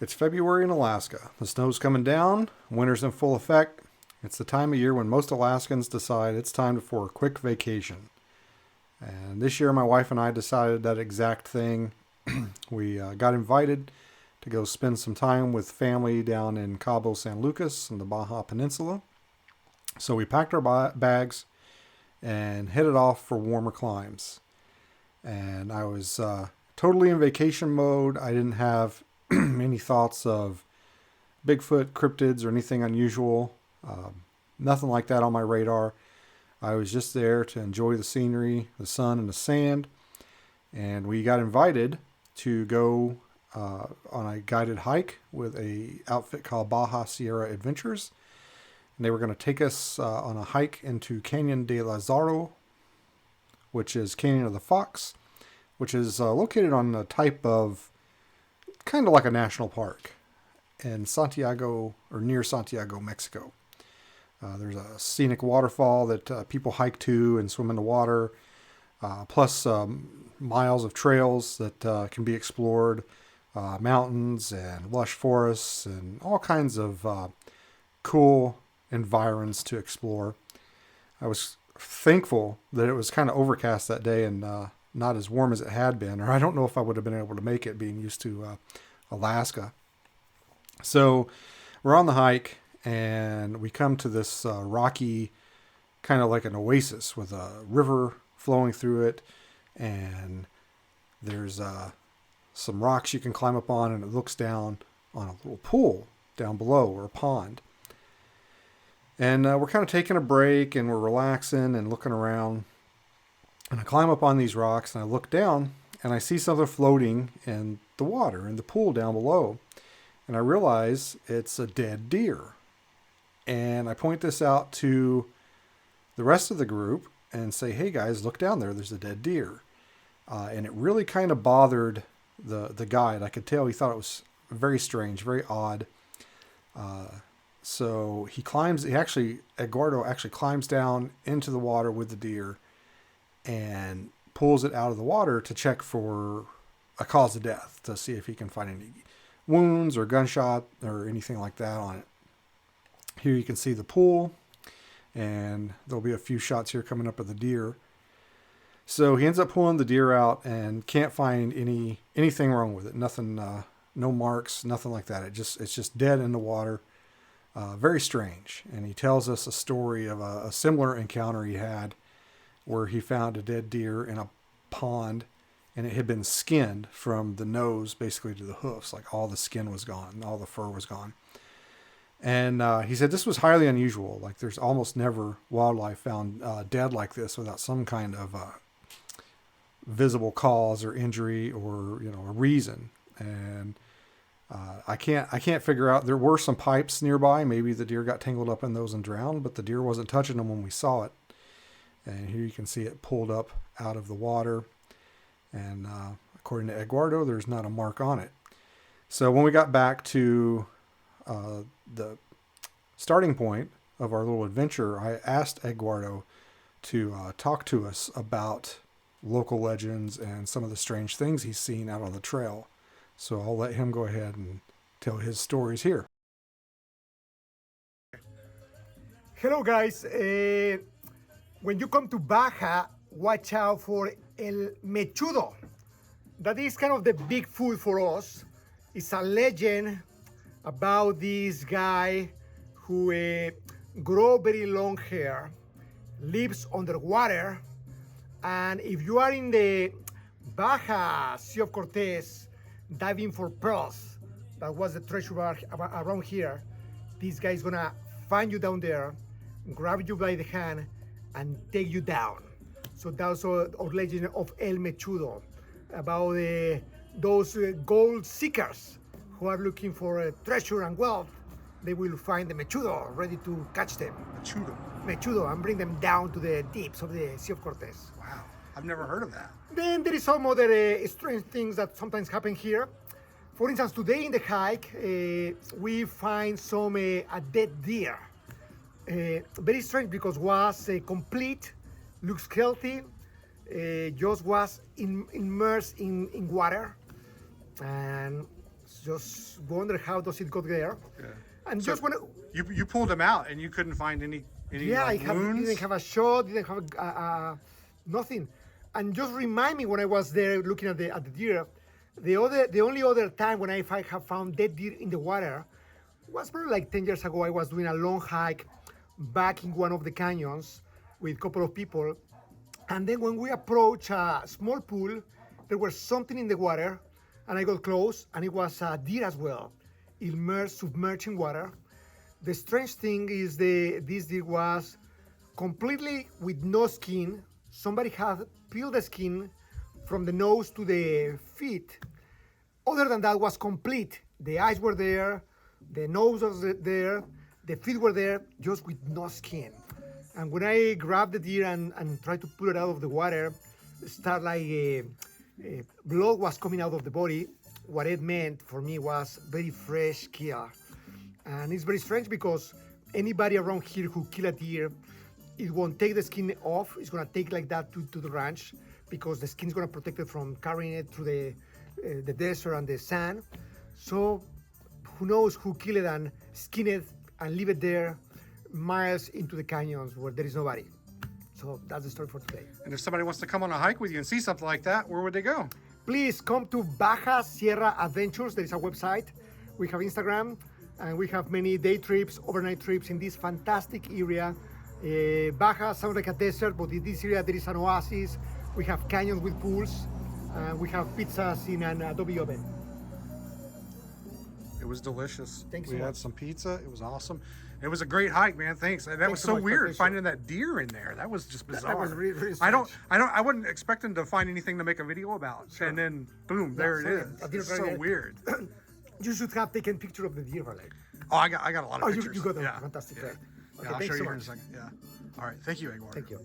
It's February in Alaska. The snow's coming down, winter's in full effect. It's the time of year when most Alaskans decide it's time for a quick vacation. And this year, my wife and I decided that exact thing. We got invited to go spend some time with family down in Cabo San Lucas in the Baja Peninsula. So we packed our bags and headed off for warmer climes. And I was totally in vacation mode. I didn't have any thoughts of Bigfoot, cryptids, or anything unusual. Nothing like that on my radar. I was just there to enjoy the scenery, the sun, and the sand. And we got invited to go on a guided hike with a outfit called Baja Sierra Adventures. And they were going to take us on a hike into Canyon de Lazaro, which is Canyon of the Fox, which is located on a type of kind of like a national park in Santiago, or near Santiago, Mexico. There's a scenic waterfall that people hike to and swim in the water, plus miles of trails that can be explored, mountains and lush forests and all kinds of cool environs to explore. I was thankful that it was kind of overcast that day and not as warm as it had been, or I don't know if I would have been able to make it being used to Alaska. So we're on the hike and we come to this rocky, kind of like an oasis with a river flowing through it, and there's some rocks you can climb up on, and it looks down on a little pool down below, or a pond. And we're kind of taking a break and we're relaxing and looking around. And I climb up on these rocks and I look down and I see something floating in the water, in the pool down below. And I realize it's a dead deer. And I point this out to the rest of the group and say, hey guys, look down there. There's a dead deer. And it really kind of bothered the guide. I could tell he thought it was very strange, very odd. So Eduardo actually climbs down into the water with the deer and pulls it out of the water to check for a cause of death, to see if he can find any wounds or gunshot or anything like that on it. Here you can see the pool, and there'll be a few shots here coming up of the deer. So he ends up pulling the deer out and can't find anything wrong with it. Nothing, no marks, nothing like that. It's just dead in the water. Very strange. And he tells us a story of a similar encounter he had where he found a dead deer in a pond, and it had been skinned from the nose basically to the hoofs. Like all the skin was gone, all the fur was gone. And he said this was highly unusual. Like there's almost never wildlife found dead like this without some kind of visible cause or injury or a reason. And I can't figure out. There were some pipes nearby. Maybe the deer got tangled up in those and drowned, but the deer wasn't touching them when we saw it. And here you can see it pulled up out of the water. And according to Eduardo, there's not a mark on it. So when we got back to the starting point of our little adventure, I asked Eduardo to talk to us about local legends and some of the strange things he's seen out on the trail. So I'll let him go ahead and tell his stories here. Hello guys, when you come to Baja, watch out for El Mechudo. That is kind of the big food for us. It's a legend about this guy who grow very long hair, lives underwater, and if you are in the Baja Sea of Cortez diving for pearls, that was the treasure around here, this guy is gonna find you down there, grab you by the hand, and take you down. So that's our legend of El Mechudo, about those gold seekers who are looking for treasure and wealth. They will find the Mechudo ready to catch them. Mechudo, and bring them down to the deeps of the Sea of Cortez. Wow, I've never heard of that. Then there is some other strange things that sometimes happen here. For instance, today in the hike, we find a dead deer. Very strange because was complete, looks healthy, just was immersed in water. And Just wonder how does it got there. Yeah. And So just when you pulled him out and you couldn't find any yeah, like, wounds? didn't have a shot, didn't have nothing. And just remind me when I was there looking at the deer, the only other time when I have found dead deer in the water was probably like 10 years ago. I was doing a long hike back in one of the canyons with a couple of people. And then when we approached a small pool, there was something in the water, and I got close, and it was a deer as well, immersed, submerged in water. The strange thing is this deer was completely with no skin. Somebody had peeled the skin from the nose to the feet. Other than that, was complete. The eyes were there, the nose was there, the feet were there, just with no skin. And when I grabbed the deer and tried to pull it out of the water, start like blood was coming out of the body. What it meant for me was very fresh kill. And it's very strange because anybody around here who kill a deer, it won't take the skin off. It's gonna take like that to the ranch because the skin's gonna protect it from carrying it through the desert and the sand. So who knows who killed it and skin it and leave it there miles into the canyons where there is nobody. So that's the story for today. And if somebody wants to come on a hike with you and see something like that, where would they go? Please come to Baja Sierra Adventures. There is a website. We have Instagram, and we have many day trips, overnight trips in this fantastic area. Baja sounds like a desert, but in this area there is an oasis. We have canyons with pools, and we have pizzas in an adobe oven. It was delicious. Thanks so We had much. some pizza. It was awesome. It was a great hike, man. Thanks. That was so so much. My weird pleasure. finding that deer in there. That was just bizarre. was really I wasn't expecting to find anything to make a video about. Sure. And then boom, there so it is. a deer It's right so there. weird. You should have taken picture of the deer, like. Oh, I got a lot of Oh, pictures. you got them. Yeah. Fantastic. Yeah. Great. Yeah, I'll thanks show so you here in a much. second. Yeah. All right. Thank you, Eduardo. Thank you.